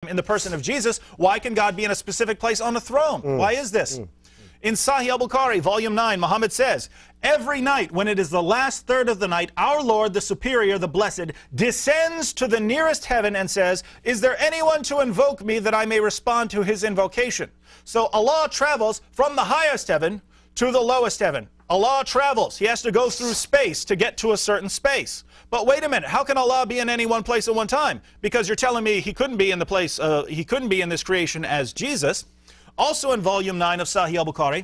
in the person of Jesus, why can God be in a specific place on the throne? Why is this? In Sahih al-Bukhari, volume 9, Muhammad says, every night when it is the last third of the night, our Lord, the Superior, the Blessed, descends to the nearest heaven and says, is there anyone to invoke me that I may respond to his invocation? So Allah travels from the highest heaven to the lowest heaven. Allah travels. He has to go through space to get to a certain space. But wait a minute, how can Allah be in any one place at one time? Because you're telling me he couldn't be in the place, he couldn't be in this creation as Jesus. Also in volume 9 of Sahih al-Bukhari,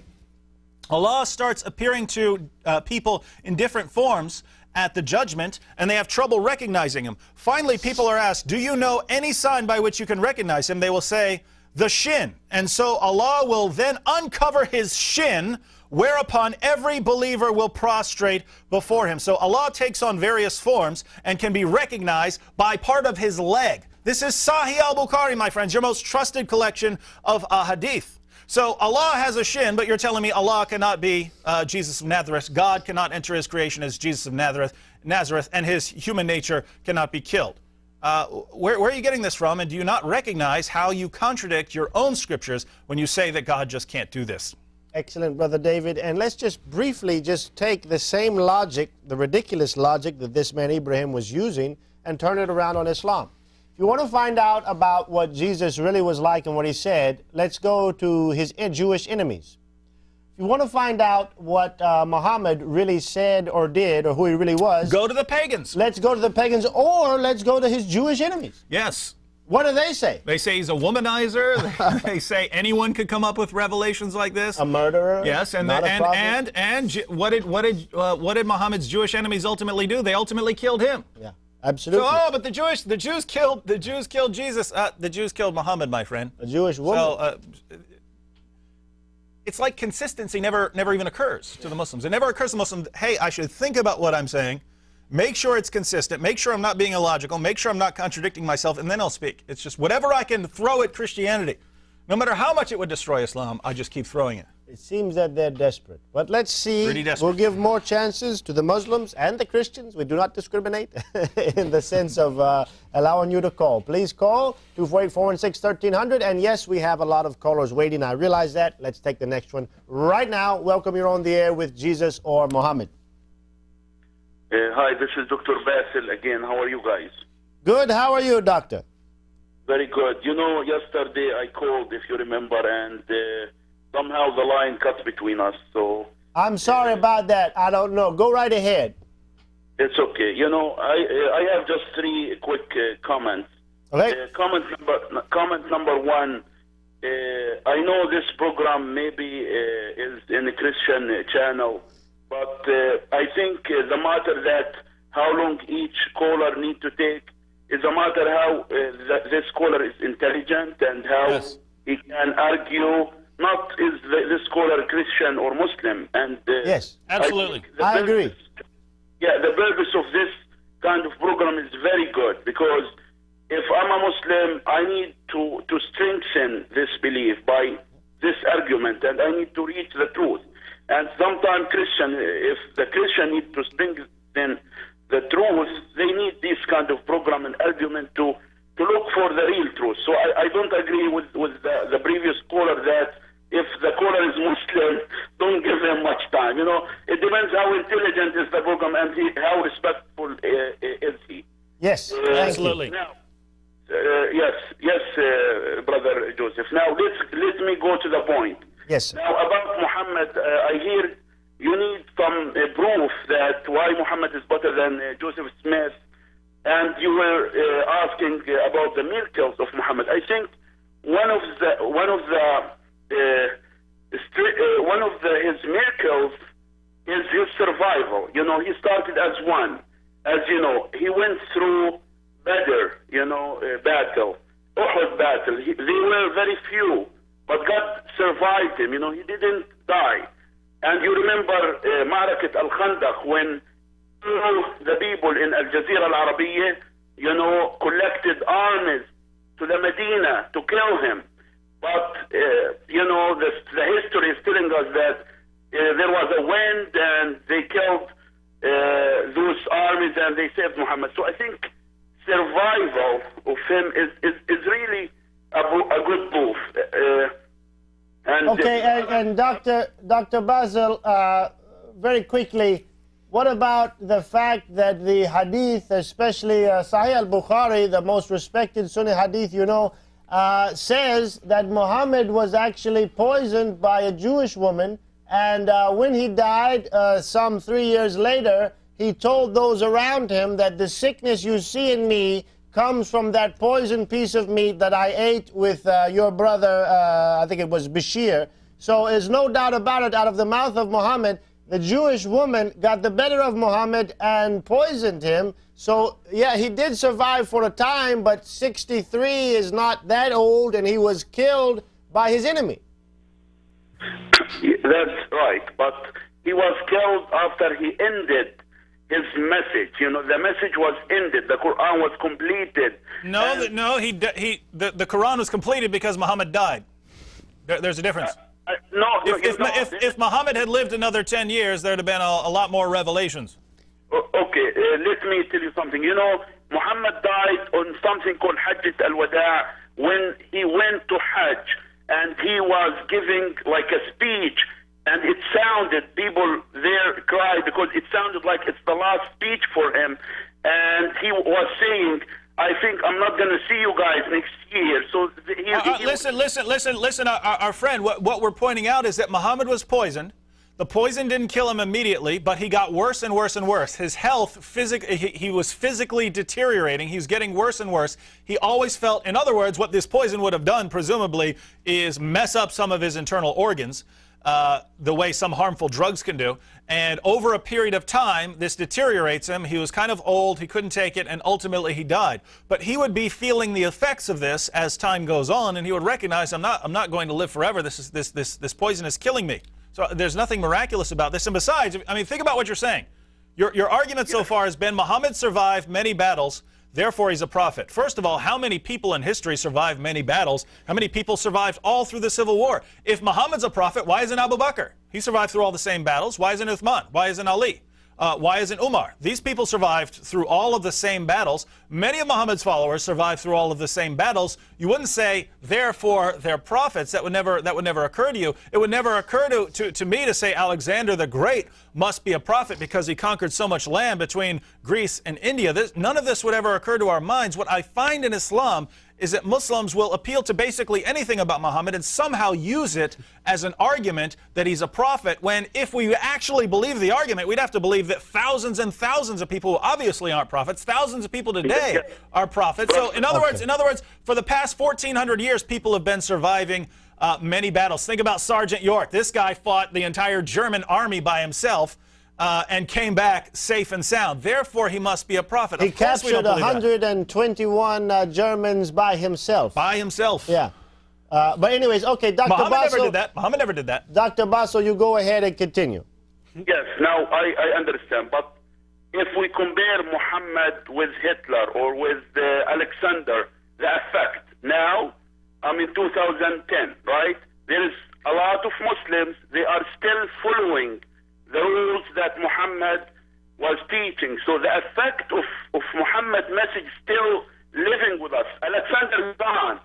Allah starts appearing to people in different forms at the judgment, and they have trouble recognizing him. Finally, people are asked, do you know any sign by which you can recognize him? They will say, the shin. And so Allah will then uncover his shin, whereupon every believer will prostrate before him. So Allah takes on various forms and can be recognized by part of his leg. This is Sahih al-Bukhari, my friends, your most trusted collection of hadith. So Allah has a shin, but you're telling me Allah cannot be Jesus of Nazareth. God cannot enter his creation as Jesus of Nazareth, and his human nature cannot be killed. Where are you getting this from? And do you not recognize how you contradict your own scriptures when you say that God just can't do this? Excellent, Brother David. And let's just briefly just take the same logic, the ridiculous logic that this man Ibrahim was using, and turn it around on Islam. If you want to find out about what Jesus really was like and what he said, let's go to his Jewish enemies. If you want to find out what Muhammad really said or did, or who he really was, go to the pagans. Let's go to the pagans, or let's go to his Jewish enemies. Yes. What do they say? They say he's a womanizer. They say anyone could come up with revelations like this. A murderer. Yes, and what did Muhammad's Jewish enemies ultimately do? They ultimately killed him. Yeah. Absolutely. So, but the Jews killed Jesus. The Jews killed Muhammad, my friend. A Jewish woman. So, it's like consistency never even occurs to the Muslims. It never occurs to Muslims, hey, I should think about what I'm saying, make sure it's consistent, make sure I'm not being illogical, make sure I'm not contradicting myself, and then I'll speak. It's just whatever I can throw at Christianity. No matter how much it would destroy Islam, I just keep throwing it. It seems that they're desperate. But let's see. Pretty desperate. We'll give more chances to the Muslims and the Christians. We do not discriminate in the sense of allowing you to call. Please call 248-416-1300. And yes, we have a lot of callers waiting. I realize that. Let's take the next one right now. Welcome, you're on the air with Jesus or Muhammad. Hi, this is Dr. Basil again. How are you guys? Good. How are you, doctor? Very good. You know, yesterday I called, if you remember, and somehow the line cut between us. So I'm sorry about that. I don't know. Go right ahead. It's okay. You know, I have just three quick comments. Okay. Comment number one. I know this program maybe is in a Christian channel, but I think the matter that how long each caller need to take is a matter how this caller is intelligent and how he can argue. Not is this caller Christian or Muslim. And yes, absolutely, I agree. Yeah, the purpose of this kind of program is very good, because if I'm a Muslim, I need to strengthen this belief by this argument, and I need to reach the truth. And sometimes if the Christian need to strengthen the truth, they need this kind of program and argument to look for the real truth. So I don't agree with the previous caller that if the caller is Muslim, don't give him much time. You know, it depends how intelligent is the program and how respectful is he. Yes, absolutely. Now, yes, Brother Joseph. Now let me go to the point. Yes. Now about Muhammad, I hear you need some proof that why Muhammad is better than Joseph Smith, and you were asking about the miracles of Muhammad. I think one of his miracles is his survival. You know, he started as one. As you know, he went through Badr, battle, Uhud battle. They were very few, but God survived him. You know, he didn't die. And you remember Ma'arakat al-Khandaq, when all the people in Al-Jazeera al-Arabiya, collected armies to the Medina to kill him. But, the history is telling us that there was a wind and they killed those armies and they saved Muhammad. So I think survival of him is really Okay, and Dr. Basil, very quickly, what about the fact that the hadith, especially Sahih al-Bukhari, the most respected Sunni hadith, you know, says that Muhammad was actually poisoned by a Jewish woman, and when he died, some 3 years later, he told those around him that the sickness you see in me comes from that poisoned piece of meat that I ate with your brother, I think it was Bashir. So there's no doubt about it, out of the mouth of Muhammad, the Jewish woman got the better of Muhammad and poisoned him. So, yeah, he did survive for a time, but 63 is not that old, and he was killed by his enemy. That's right, but he was killed after he ended his message. You know, the message was ended. The Quran was completed. No, the Quran was completed because Muhammad died. There's a difference. If Muhammad had lived another 10 years, there'd have been a lot more revelations. Okay, let me tell you something. You know, Muhammad died on something called Hajjat al-Wada' when he went to Hajj, and he was giving like a speech, and it sounded, people there cried because it sounded like it's the last speech for him, and he was saying, I think I'm not going to see you guys next year. So listen, our friend, what we're pointing out is that Muhammad was poisoned. The poison didn't kill him immediately, but he got worse and worse and worse. His health, he was physically deteriorating. He's getting worse and worse. He always felt, in other words, what this poison would have done, presumably, is mess up some of his internal organs, the way some harmful drugs can do. And over a period of time, this deteriorates him. He was kind of old. He couldn't take it, and ultimately he died. But he would be feeling the effects of this as time goes on, and he would recognize, I'm not going to live forever. This poison is killing me. So there's nothing miraculous about this. And besides, I mean, think about what you're saying. Your argument so far has been Muhammad survived many battles, therefore he's a prophet. First of all, how many people in history survived many battles? How many people survived all through the Civil War? If Muhammad's a prophet, why isn't Abu Bakr? He survived through all the same battles. Why isn't Uthman? Why isn't Ali? Why isn't Umar? These people survived through all of the same battles. Many of Muhammad's followers survived through all of the same battles. You wouldn't say, therefore, they're prophets. That would never occur to you. It would never occur to me to say Alexander the Great must be a prophet because he conquered so much land between Greece and India. None of this would ever occur to our minds. What I find in Islam is that Muslims will appeal to basically anything about Muhammad and somehow use it as an argument that he's a prophet, when if we actually believe the argument, we'd have to believe that thousands and thousands of people who obviously aren't prophets, thousands of people today are prophets. So in other words, for the past 1,400 years, people have been surviving many battles. Think about Sergeant York. This guy fought the entire German army by himself and came back safe and sound. Therefore, he must be a prophet. He captured 121 Germans by himself. By himself. Yeah. But anyways, okay, Dr. Muhammad Basso. never did that. Muhammad never did that. Dr. Basso, you go ahead and continue. Yes, now I understand. But if we compare Muhammad with Hitler or with Alexander, the effect now, I'm in 2010, right? There is a lot of Muslims, they are still following the rules that Muhammad was teaching. So the effect of Muhammad's message still living with us. Alexander is gone.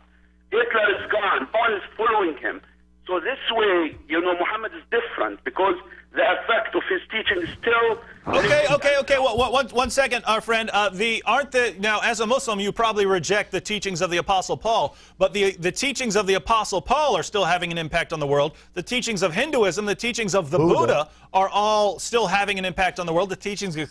Hitler is gone. No one is following him. So this way, you know, Muhammad is different because the effect of his teaching is still... Okay. Well, one second, our friend. Now, as a Muslim, you probably reject the teachings of the Apostle Paul, but the teachings of the Apostle Paul are still having an impact on the world. The teachings of Hinduism, the teachings of the Buddha are all still having an impact on the world. The teachings of